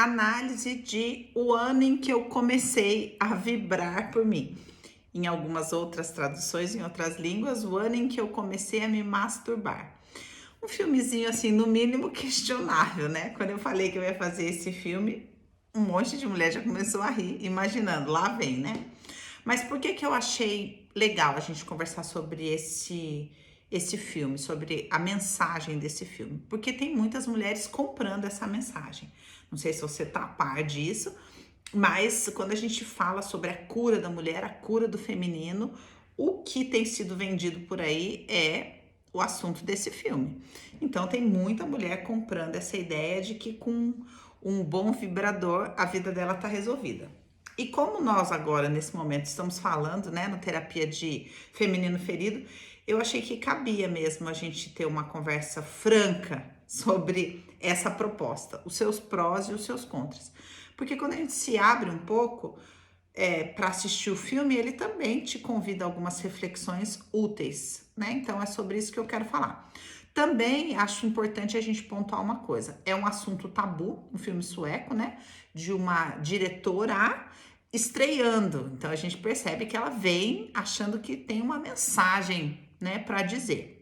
análise de o ano em que eu comecei a vibrar por mim. Em algumas outras traduções, em outras línguas, o ano em que eu comecei a me masturbar. Um filmezinho assim, no mínimo questionável, né? Quando eu falei que eu ia fazer esse filme, um monte de mulher já começou a rir, imaginando, lá vem, né? Mas por que que eu achei legal a gente conversar sobre esse filme, sobre a mensagem desse filme? Porque tem muitas mulheres comprando essa mensagem. Não sei se você tá a par disso, mas quando a gente fala sobre a cura da mulher, a cura do feminino, o que tem sido vendido por aí é o assunto desse filme. Então tem muita mulher comprando essa ideia de que com um bom vibrador a vida dela tá resolvida. E como nós agora, nesse momento, estamos falando, né, no terapia de feminino ferido, eu achei que cabia mesmo a gente ter uma conversa franca sobre essa proposta, os seus prós e os seus contras. Porque quando a gente se abre um pouco para assistir o filme, ele também te convida a algumas reflexões úteis, né? Então é sobre isso que eu quero falar. Também acho importante a gente pontuar uma coisa: é um assunto tabu, um filme sueco, né? De uma diretora estreando. Então a gente percebe que ela vem achando que tem uma mensagem, né, para dizer.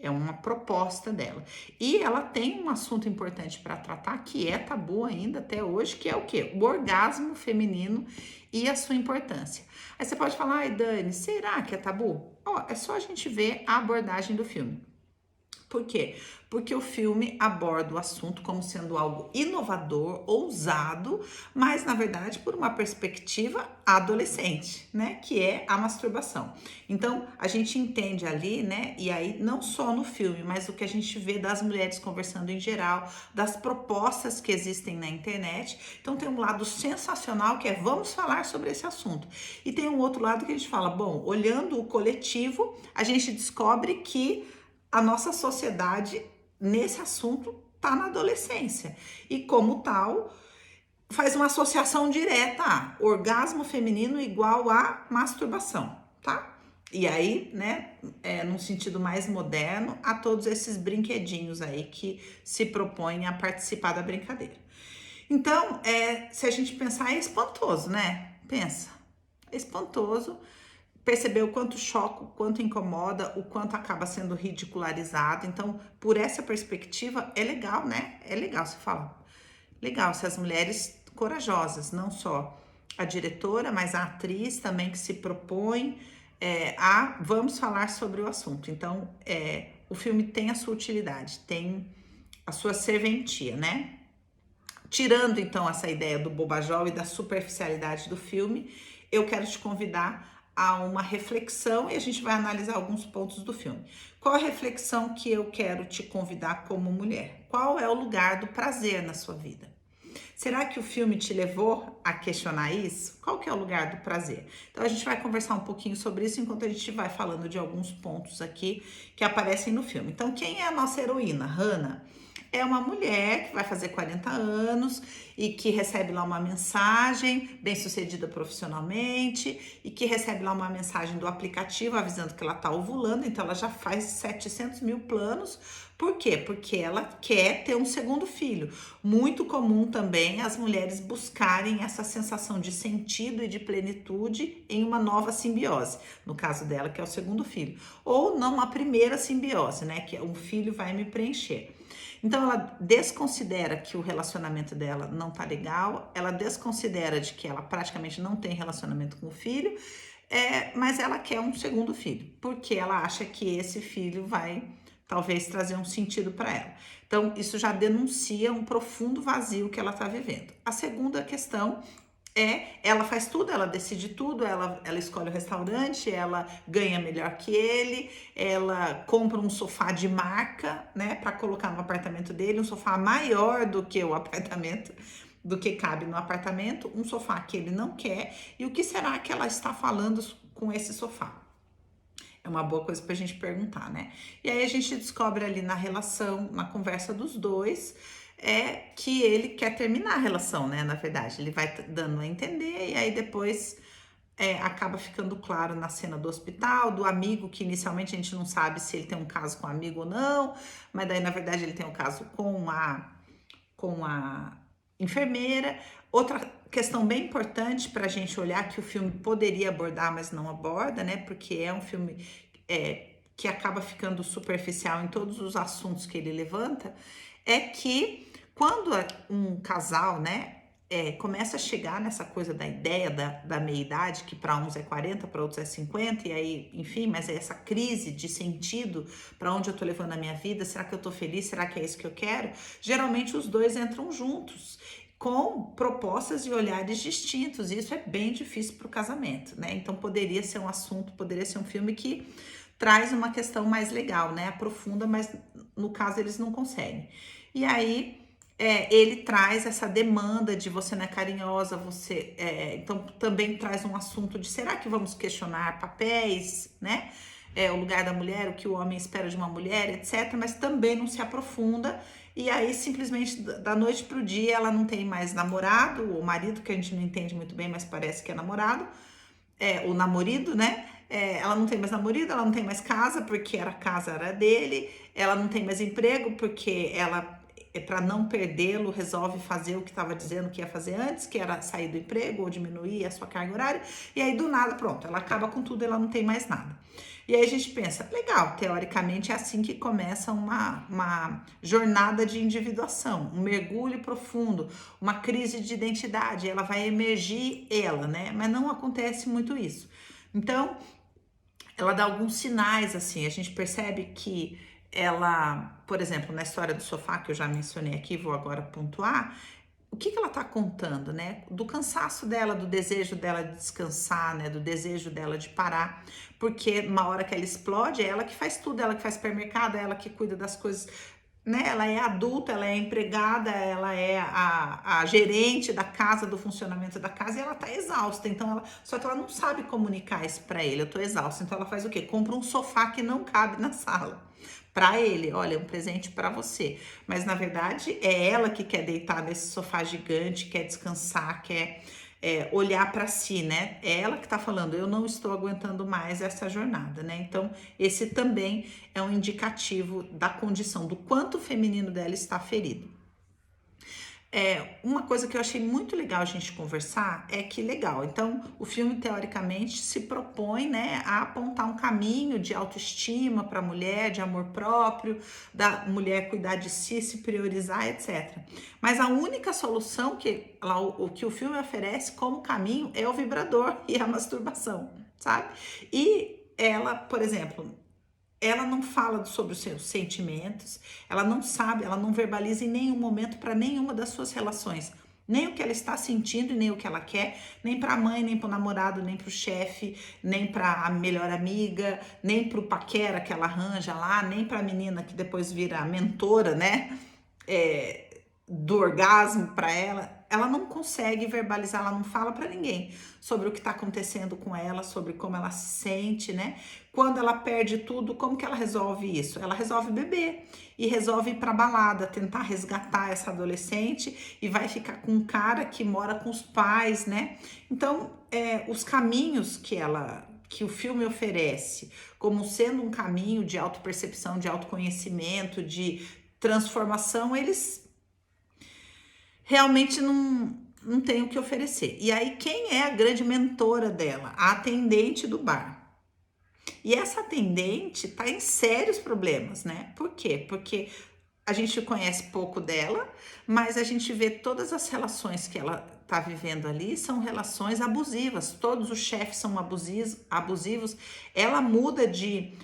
É uma proposta dela. E ela tem um assunto importante para tratar que é tabu ainda até hoje, que é o quê? O orgasmo feminino e a sua importância. Aí você pode falar, ai Dani, será que é tabu? Ó, é só a gente ver a abordagem do filme. Por quê? Porque o filme aborda o assunto como sendo algo inovador, ousado, mas na verdade por uma perspectiva adolescente, né? Que é a masturbação. Então a gente entende ali, né? E aí não só no filme, mas o que a gente vê das mulheres conversando em geral, das propostas que existem na internet. Então tem um lado sensacional que é vamos falar sobre esse assunto. E tem um outro lado que a gente fala, bom, olhando o coletivo, a gente descobre que a nossa sociedade nesse assunto está na adolescência e como tal faz uma associação direta a orgasmo feminino igual a masturbação, tá? E aí, né, num sentido mais moderno, a todos esses brinquedinhos aí que se propõem a participar da brincadeira. Então, se a gente pensar, é espantoso, né? Pensa, é espantoso perceber o quanto choca, o quanto incomoda, o quanto acaba sendo ridicularizado. Então, por essa perspectiva, é legal, né? É legal você falar. Legal se as mulheres corajosas, não só a diretora, mas a atriz também que se propõe a vamos falar sobre o assunto. Então, o filme tem a sua utilidade, tem a sua serventia, né? Tirando então essa ideia do bobajol e da superficialidade do filme, eu quero te convidar a uma reflexão e a gente vai analisar alguns pontos do filme. Qual a reflexão que eu quero te convidar como mulher? Qual é o lugar do prazer na sua vida? Será que o filme te levou a questionar isso? Qual que é o lugar do prazer? Então a gente vai conversar um pouquinho sobre isso enquanto a gente vai falando de alguns pontos aqui que aparecem no filme. Então quem é a nossa heroína? Hannah é uma mulher que vai fazer 40 anos e que recebe lá uma mensagem, bem-sucedida profissionalmente, e que recebe lá uma mensagem do aplicativo avisando que ela tá ovulando, então ela já faz 700 mil planos. Por quê? Porque ela quer ter um segundo filho. Muito comum também as mulheres buscarem essa sensação de sentido e de plenitude em uma nova simbiose. No caso dela, que é o segundo filho. Ou numa primeira simbiose, né? Que um filho vai me preencher. Então ela desconsidera que o relacionamento dela não tá legal, ela desconsidera de que ela praticamente não tem relacionamento com o filho, mas ela quer um segundo filho, porque ela acha que esse filho vai talvez trazer um sentido para ela. Então isso já denuncia um profundo vazio que ela está vivendo. A segunda questão ela faz tudo, ela decide tudo, ela escolhe o restaurante, ela ganha melhor que ele, ela compra um sofá de marca, né, para colocar no apartamento dele, um sofá maior do que o apartamento, do que cabe no apartamento, um sofá que ele não quer. E o que será que ela está falando com esse sofá? É uma boa coisa pra gente perguntar, né? E aí a gente descobre ali na relação, na conversa dos dois, que ele quer terminar a relação, né? Na verdade, ele vai dando a entender e aí depois acaba ficando claro na cena do hospital, do amigo, que inicialmente a gente não sabe se ele tem um caso com o amigo ou não, mas daí na verdade ele tem um caso com a enfermeira. Outra questão bem importante para a gente olhar que o filme poderia abordar, mas não aborda, né? Porque é um filme que acaba ficando superficial em todos os assuntos que ele levanta, é que quando um casal, né, começa a chegar nessa coisa da ideia da meia-idade, que para uns é 40, para outros é 50, e aí, enfim, mas é essa crise de sentido, para onde eu tô levando a minha vida, será que eu tô feliz, será que é isso que eu quero? Geralmente os dois entram juntos, com propostas e olhares distintos, e isso é bem difícil para o casamento, né? Então poderia ser um assunto, poderia ser um filme que traz uma questão mais legal, né? Aprofunda, mas no caso eles não conseguem. E aí ele traz essa demanda de você não é carinhosa, você então também traz um assunto de será que vamos questionar papéis, né? O lugar da mulher, o que o homem espera de uma mulher, etc. Mas também não se aprofunda. E aí, simplesmente, da noite pro dia, ela não tem mais namorado, ou marido, que a gente não entende muito bem, mas parece que é namorado, o namorido, né? Ela não tem mais namorado, ela não tem mais casa, porque a casa era dele, ela não tem mais emprego, porque ela, para não perdê-lo, resolve fazer o que estava dizendo que ia fazer antes, que era sair do emprego ou diminuir a sua carga horária, e aí do nada, pronto, ela acaba com tudo, ela não tem mais nada. E aí a gente pensa, legal, teoricamente é assim que começa uma jornada de individuação, um mergulho profundo, uma crise de identidade, ela vai emergir ela, né? Mas não acontece muito isso. Então, ela dá alguns sinais, assim, a gente percebe que ela, por exemplo, na história do sofá, que eu já mencionei aqui, vou agora pontuar, o que ela tá contando, né? Do cansaço dela, do desejo dela de descansar, né? Do desejo dela de parar, porque uma hora que ela explode, é ela que faz tudo, ela que faz supermercado, é ela que cuida das coisas, né? Ela é adulta, ela é empregada, ela é a gerente da casa, do funcionamento da casa, e ela tá exausta, então só que ela não sabe comunicar isso para ele, eu tô exausta, então ela faz o quê? Compra um sofá que não cabe na sala. Para ele, olha, um presente para você. Mas na verdade é ela que quer deitar nesse sofá gigante, quer descansar, quer olhar para si, né? É ela que tá falando, eu não estou aguentando mais essa jornada, né? Então, esse também é um indicativo da condição, do quanto o feminino dela está ferido. Uma coisa que eu achei muito legal a gente conversar é que legal, então o filme teoricamente se propõe, né, a apontar um caminho de autoestima para a mulher, de amor próprio, da mulher cuidar de si, se priorizar, etc. Mas a única solução que o que o filme oferece como caminho é o vibrador e a masturbação, sabe? E ela, por exemplo, ela não fala sobre os seus sentimentos, ela não sabe, ela não verbaliza em nenhum momento para nenhuma das suas relações, nem o que ela está sentindo e nem o que ela quer, nem para a mãe, nem para o namorado, nem para o chefe, nem para a melhor amiga, nem para o paquera que ela arranja lá, nem para a menina que depois vira a mentora, né? Do orgasmo para ela não consegue verbalizar, ela não fala para ninguém sobre o que está acontecendo com ela, sobre como ela se sente, né? Quando ela perde tudo, como que ela resolve isso? Ela resolve beber e resolve ir para balada, tentar resgatar essa adolescente e vai ficar com um cara que mora com os pais, né? Então, os caminhos que o filme oferece, como sendo um caminho de autopercepção, de autoconhecimento, de transformação, eles realmente não tem o que oferecer. E aí, quem é a grande mentora dela? A atendente do bar. E essa atendente tá em sérios problemas, né? Por quê? Porque a gente conhece pouco dela, mas a gente vê todas as relações que ela tá vivendo ali são relações abusivas. Todos os chefes são abusivos. Ela muda de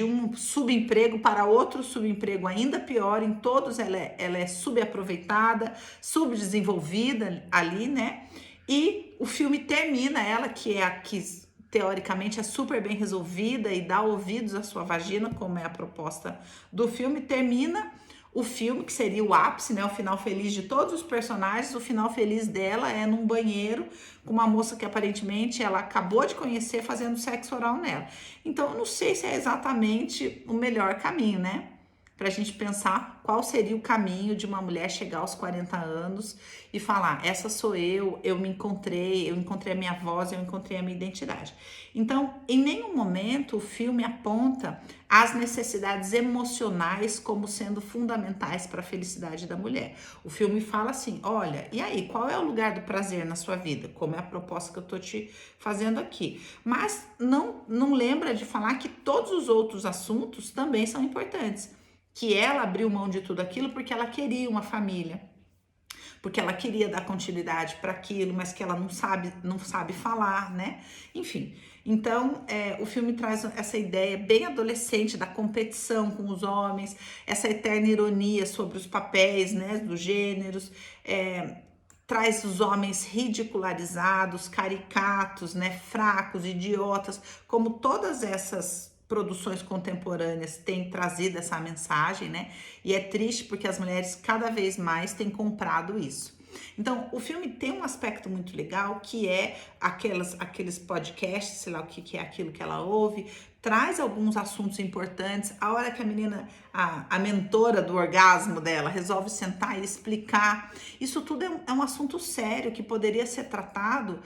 um subemprego para outro subemprego ainda pior, em todos ela é subaproveitada, subdesenvolvida ali, né? E o filme termina, ela que é a que teoricamente é super bem resolvida e dá ouvidos à sua vagina, como é a proposta do filme, termina o filme, que seria o ápice, né? O final feliz de todos os personagens. O final feliz dela é num banheiro com uma moça que aparentemente ela acabou de conhecer fazendo sexo oral nela. Então, eu não sei se é exatamente o melhor caminho, né? para a gente pensar qual seria o caminho de uma mulher chegar aos 40 anos e falar: essa sou eu me encontrei a minha voz, eu encontrei a minha identidade. Então, em nenhum momento o filme aponta as necessidades emocionais como sendo fundamentais para a felicidade da mulher. O filme fala assim: olha, e aí, qual é o lugar do prazer na sua vida? Como é a proposta que eu tô te fazendo aqui. Mas não lembra de falar que todos os outros assuntos também são importantes. Que ela abriu mão de tudo aquilo porque ela queria uma família, porque ela queria dar continuidade para aquilo, mas que ela não sabe falar, né? Enfim, então o filme traz essa ideia bem adolescente da competição com os homens, essa eterna ironia sobre os papéis, né, dos gêneros, traz os homens ridicularizados, caricatos, né, fracos, idiotas, como todas essas produções contemporâneas têm trazido essa mensagem, né? E é triste porque as mulheres cada vez mais têm comprado isso. Então, o filme tem um aspecto muito legal, que é aqueles podcasts, sei lá o que é aquilo que ela ouve, traz alguns assuntos importantes. A hora que a menina, a mentora do orgasmo dela, resolve sentar e explicar, isso tudo é um assunto sério que poderia ser tratado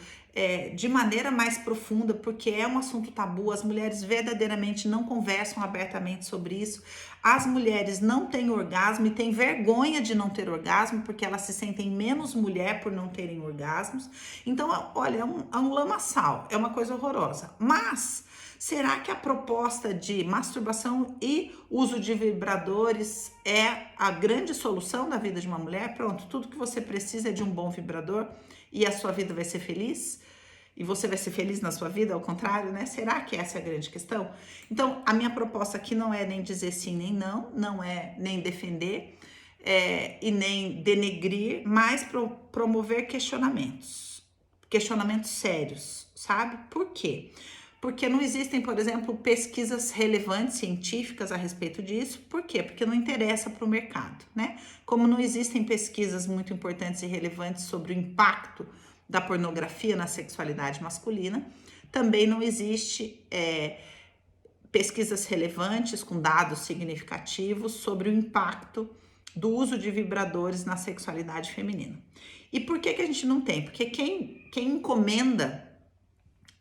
de maneira mais profunda, porque é um assunto tabu. As mulheres verdadeiramente não conversam abertamente sobre isso. As mulheres não têm orgasmo e têm vergonha de não ter orgasmo, porque elas se sentem menos mulher por não terem orgasmos. Então, olha, é um lamaçal, é uma coisa horrorosa. Mas será que a proposta de masturbação e uso de vibradores é a grande solução da vida de uma mulher? Pronto, tudo que você precisa é de um bom vibrador e a sua vida vai ser feliz? E você vai ser feliz na sua vida, ao contrário, né? Será que essa é a grande questão? Então, a minha proposta aqui não é nem dizer sim nem não, não é nem defender e nem denegrir, mas promover questionamentos sérios, sabe? Por quê? Porque não existem, por exemplo, pesquisas relevantes científicas a respeito disso. Por quê? Porque não interessa para o mercado, né? Como não existem pesquisas muito importantes e relevantes sobre o impacto da pornografia na sexualidade masculina, também não existe pesquisas relevantes com dados significativos sobre o impacto do uso de vibradores na sexualidade feminina. E por que a gente não tem? Porque quem encomenda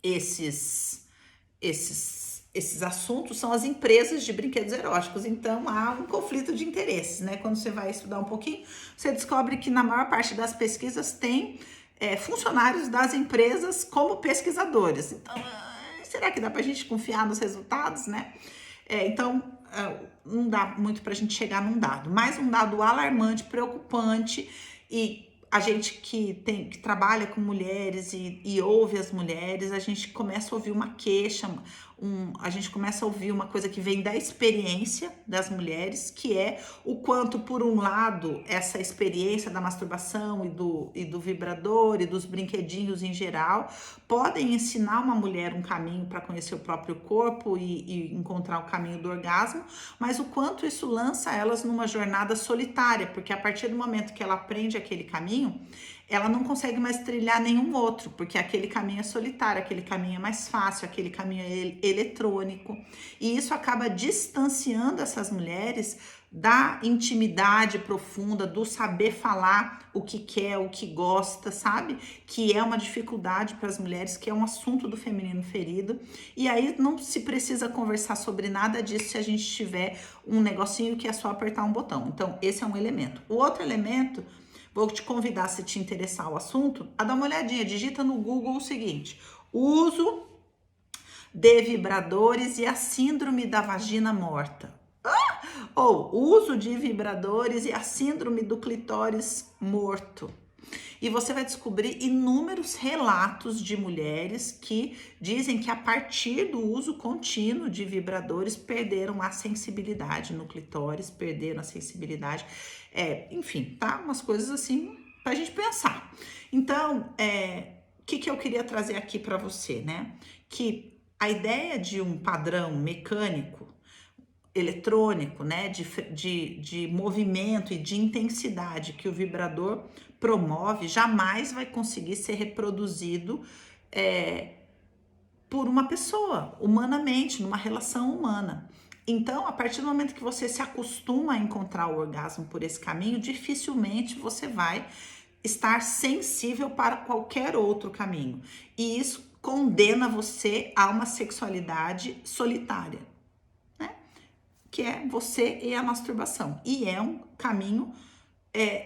esses assuntos são as empresas de brinquedos eróticos. Então há um conflito de interesses, né? Quando você vai estudar um pouquinho, você descobre que na maior parte das pesquisas tem funcionários das empresas como pesquisadores. Então, será que dá pra gente confiar nos resultados, né? Então, não dá muito pra gente chegar num dado, mas um dado alarmante, preocupante, e a gente que trabalha com mulheres e ouve as mulheres, a gente começa a ouvir uma queixa, a gente começa a ouvir uma coisa que vem da experiência das mulheres, que é o quanto, por um lado, essa experiência da masturbação e do vibrador e dos brinquedinhos em geral podem ensinar uma mulher um caminho para conhecer o próprio corpo e encontrar o caminho do orgasmo, mas o quanto isso lança elas numa jornada solitária, porque a partir do momento que ela aprende aquele caminho, ela não consegue mais trilhar nenhum outro, porque aquele caminho é solitário, aquele caminho é mais fácil, aquele caminho é eletrônico, e isso acaba distanciando essas mulheres da intimidade profunda, do saber falar o que quer, o que gosta, sabe? Que é uma dificuldade para as mulheres, que é um assunto do feminino ferido, e aí não se precisa conversar sobre nada disso se a gente tiver um negocinho que é só apertar um botão. Então, esse é um elemento. O outro elemento, vou te convidar, se te interessar o assunto, a dar uma olhadinha, digita no Google o seguinte: uso de vibradores e a síndrome da vagina morta. Ou uso de vibradores e a síndrome do clitóris morto. E você vai descobrir inúmeros relatos de mulheres que dizem que a partir do uso contínuo de vibradores perderam a sensibilidade no clitóris, perderam a sensibilidade, enfim, tá? Umas coisas assim pra gente pensar. Então, o que eu queria trazer aqui para você, né? Que a ideia de um padrão mecânico, eletrônico, né, de movimento e de intensidade que o vibrador promove, jamais vai conseguir ser reproduzido por uma pessoa, humanamente, numa relação humana. Então, a partir do momento que você se acostuma a encontrar o orgasmo por esse caminho, dificilmente você vai estar sensível para qualquer outro caminho. E isso condena você a uma sexualidade solitária, né? Que é você e a masturbação. E é um caminho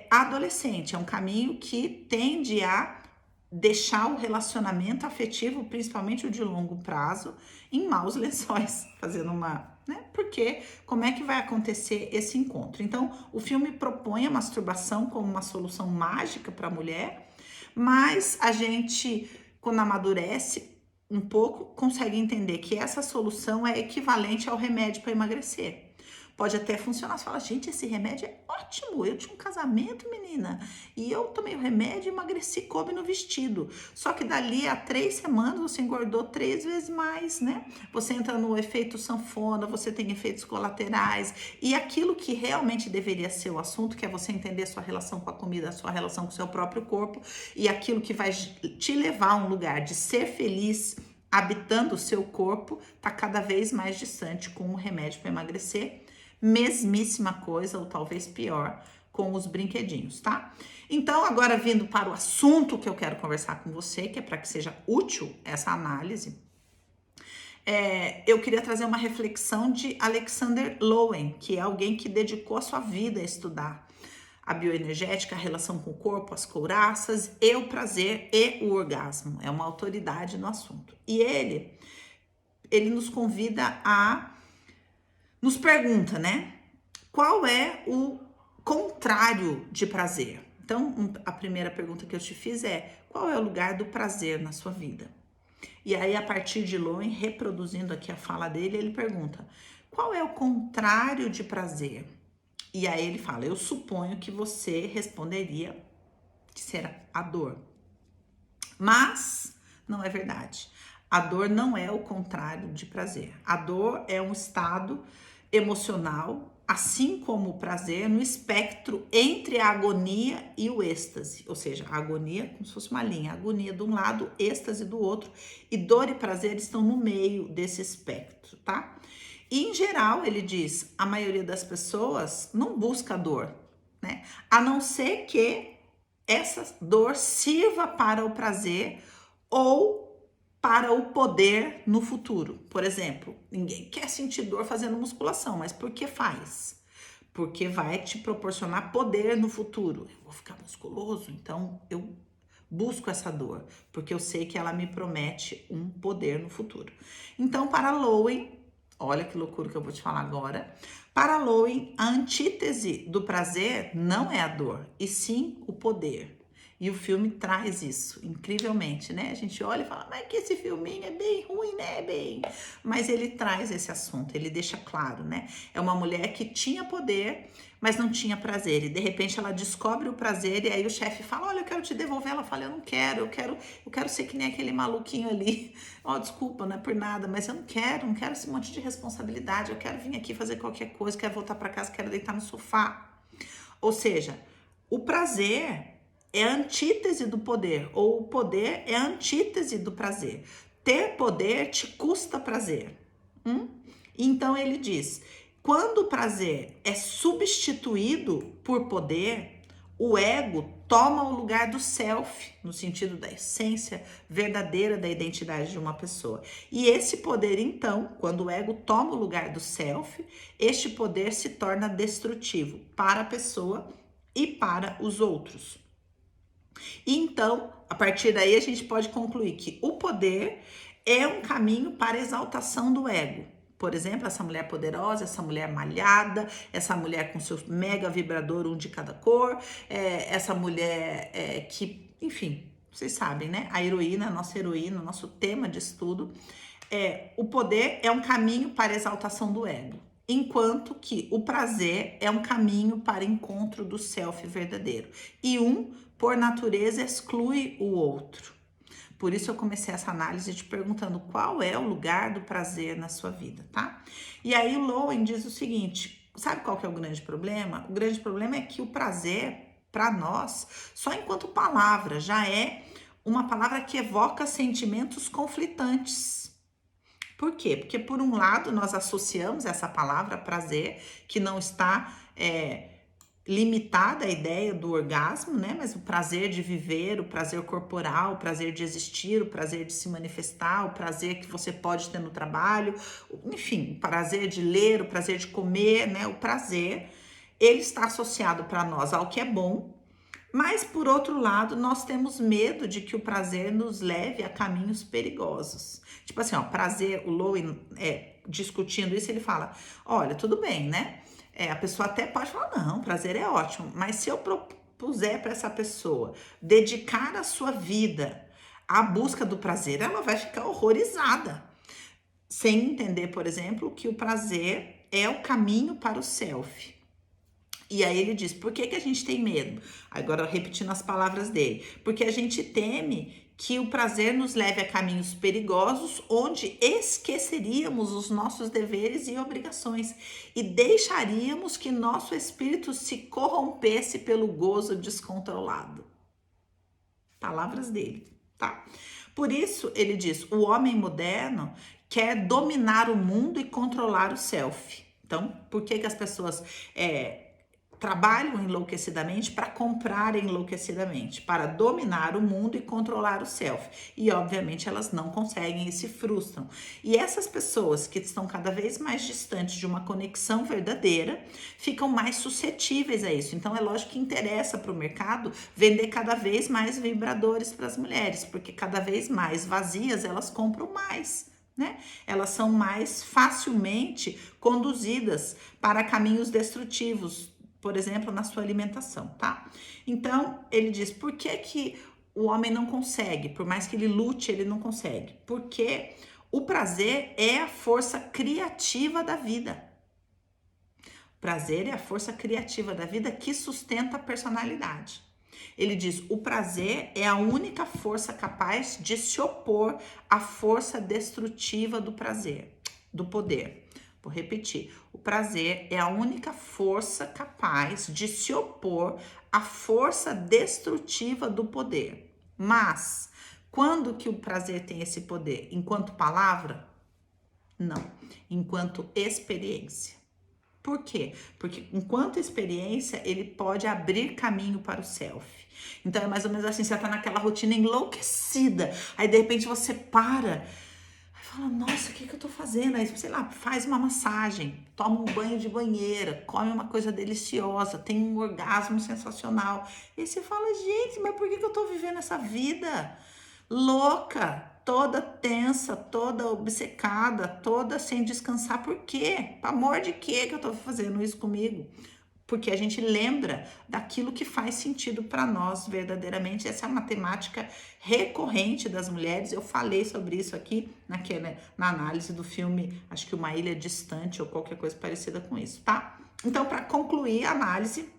adolescente, é um caminho que tende a deixar o relacionamento afetivo, principalmente o de longo prazo, em maus lençóis, fazendo uma, né? Porque como é que vai acontecer esse encontro? Então, o filme propõe a masturbação como uma solução mágica para a mulher, mas a gente, quando amadurece um pouco, consegue entender que essa solução é equivalente ao remédio para emagrecer. Pode até funcionar. Você fala, gente, esse remédio é ótimo. Eu tinha um casamento, menina, e eu tomei o remédio e emagreci, coube no vestido. Só que dali a 3 semanas você engordou 3 vezes mais, né? Você entra no efeito sanfona, você tem efeitos colaterais. E aquilo que realmente deveria ser o assunto, que é você entender a sua relação com a comida, a sua relação com o seu próprio corpo, e aquilo que vai te levar a um lugar de ser feliz habitando o seu corpo, tá cada vez mais distante com o remédio para emagrecer. Mesmíssima coisa, ou talvez pior, com os brinquedinhos, tá? Então, agora vindo para o assunto que eu quero conversar com você, que é para que seja útil essa análise, eu queria trazer uma reflexão de Alexander Lowen, que é alguém que dedicou a sua vida a estudar a bioenergética, a relação com o corpo, as couraças, e o prazer e o orgasmo. É uma autoridade no assunto. E ele nos convida nos pergunta, né? Qual é o contrário de prazer? Então, a primeira pergunta que eu te fiz é: qual é o lugar do prazer na sua vida? E aí, a partir de Lowen, reproduzindo aqui a fala dele, ele pergunta: qual é o contrário de prazer? E aí ele fala: eu suponho que você responderia que será a dor. Mas não é verdade. A dor não é o contrário de prazer. A dor é um estado emocional, assim como o prazer, no espectro entre a agonia e o êxtase. Ou seja, a agonia como se fosse uma linha, a agonia de um lado, êxtase do outro, e dor e prazer estão no meio desse espectro, tá? E, em geral, ele diz, a maioria das pessoas não busca dor, né? A não ser que essa dor sirva para o prazer ou para o poder no futuro. Por exemplo, ninguém quer sentir dor fazendo musculação, mas por que faz? Porque vai te proporcionar poder no futuro. Eu vou ficar musculoso, então eu busco essa dor, porque eu sei que ela me promete um poder no futuro. Então, para Lowen, olha que loucura que eu vou te falar agora. Para Lowen, a antítese do prazer não é a dor, e sim o poder. E o filme traz isso, incrivelmente, né? A gente olha e fala, mas que esse filminho é bem ruim, né? Bem... Mas ele traz esse assunto, ele deixa claro, né? É uma mulher que tinha poder, mas não tinha prazer. E de repente ela descobre o prazer e aí o chefe fala, olha, eu quero te devolver. Ela fala, eu não quero, eu quero ser que nem aquele maluquinho ali. Ó, desculpa, não é por nada, mas eu não quero esse monte de responsabilidade. Eu quero vir aqui fazer qualquer coisa, quero voltar para casa, quero deitar no sofá. Ou seja, o prazer é a antítese do poder, ou o poder é a antítese do prazer. Ter poder te custa prazer. Então ele diz, quando o prazer é substituído por poder, o ego toma o lugar do self, no sentido da essência verdadeira da identidade de uma pessoa. E esse poder, então, quando o ego toma o lugar do self, este poder se torna destrutivo para a pessoa e para os outros. E então, a partir daí, a gente pode concluir que o poder é um caminho para a exaltação do ego. Por exemplo, essa mulher poderosa, essa mulher malhada, essa mulher com seu mega vibrador, um de cada cor, essa mulher que, enfim, vocês sabem, né? A heroína, a nossa heroína, o nosso tema de estudo, o poder é um caminho para a exaltação do ego. Enquanto que o prazer é um caminho para encontro do self verdadeiro. E por natureza, exclui o outro. Por isso eu comecei essa análise te perguntando qual é o lugar do prazer na sua vida, tá? E aí o Lowen diz o seguinte, sabe qual que é o grande problema? O grande problema é que o prazer, para nós, só enquanto palavra, já é uma palavra que evoca sentimentos conflitantes. Por quê? Porque, por um lado, nós associamos essa palavra prazer, que não está limitada à ideia do orgasmo, né? Mas o prazer de viver, o prazer corporal, o prazer de existir, o prazer de se manifestar, o prazer que você pode ter no trabalho, enfim, o prazer de ler, o prazer de comer, né? O prazer, ele está associado para nós ao que é bom, mas, por outro lado, nós temos medo de que o prazer nos leve a caminhos perigosos. Tipo assim, ó, prazer, o Lowen, discutindo isso, ele fala, olha, tudo bem, né? A pessoa até pode falar, não, prazer é ótimo, mas se eu propuser para essa pessoa dedicar a sua vida à busca do prazer, ela vai ficar horrorizada, sem entender, por exemplo, que o prazer é o caminho para o self. E aí ele diz, por que a gente tem medo? Agora, repetindo as palavras dele. Porque a gente teme que o prazer nos leve a caminhos perigosos, onde esqueceríamos os nossos deveres e obrigações e deixaríamos que nosso espírito se corrompesse pelo gozo descontrolado. Palavras dele, tá? Por isso, ele diz, o homem moderno quer dominar o mundo e controlar o self. Então, por que as pessoas trabalham enlouquecidamente para comprar enlouquecidamente, para dominar o mundo e controlar o self. E, obviamente, elas não conseguem e se frustram. E essas pessoas que estão cada vez mais distantes de uma conexão verdadeira, ficam mais suscetíveis a isso. Então, é lógico que interessa para o mercado vender cada vez mais vibradores para as mulheres, porque cada vez mais vazias, elas compram mais. Né? Elas são mais facilmente conduzidas para caminhos destrutivos, por exemplo, na sua alimentação, tá? Então, ele diz, por que o homem não consegue? Por mais que ele lute, ele não consegue. Porque o prazer é a força criativa da vida. O prazer é a força criativa da vida que sustenta a personalidade. Ele diz, o prazer é a única força capaz de se opor à força destrutiva do prazer, do poder. Vou repetir, o prazer é a única força capaz de se opor à força destrutiva do poder. Mas, quando que o prazer tem esse poder? Enquanto palavra? Não, enquanto experiência. Por quê? Porque enquanto experiência, ele pode abrir caminho para o self. Então, é mais ou menos assim, você tá naquela rotina enlouquecida, aí de repente você para, aí fala, nossa, o que eu tô fazendo? Aí, sei lá, faz uma massagem, toma um banho de banheira, come uma coisa deliciosa, tem um orgasmo sensacional. E aí você fala, gente, mas por que eu tô vivendo essa vida louca, toda tensa, toda obcecada, toda sem descansar? Por quê? Por amor de quê que eu tô fazendo isso comigo? Porque a gente lembra daquilo que faz sentido para nós verdadeiramente. Essa é uma temática recorrente das mulheres. Eu falei sobre isso aqui na análise do filme, acho que Uma Ilha Distante ou qualquer coisa parecida com isso, tá? Então, para concluir a análise,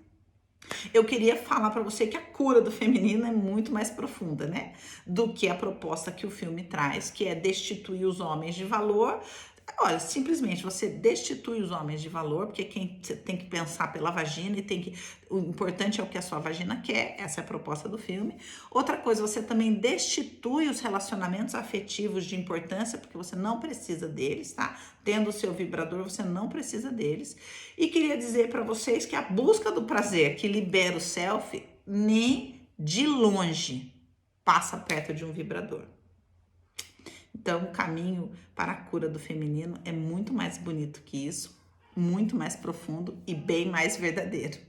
eu queria falar para você que a cura do feminino é muito mais profunda, né? Do que a proposta que o filme traz, que é destituir os homens de valor. Olha, simplesmente você destitui os homens de valor, porque quem tem que pensar pela vagina o importante é o que a sua vagina quer, essa é a proposta do filme. Outra coisa, você também destitui os relacionamentos afetivos de importância, porque você não precisa deles, tá? Tendo o seu vibrador, você não precisa deles. E queria dizer para vocês que a busca do prazer que libera o self, nem de longe passa perto de um vibrador. Então, o caminho para a cura do feminino é muito mais bonito que isso, muito mais profundo e bem mais verdadeiro.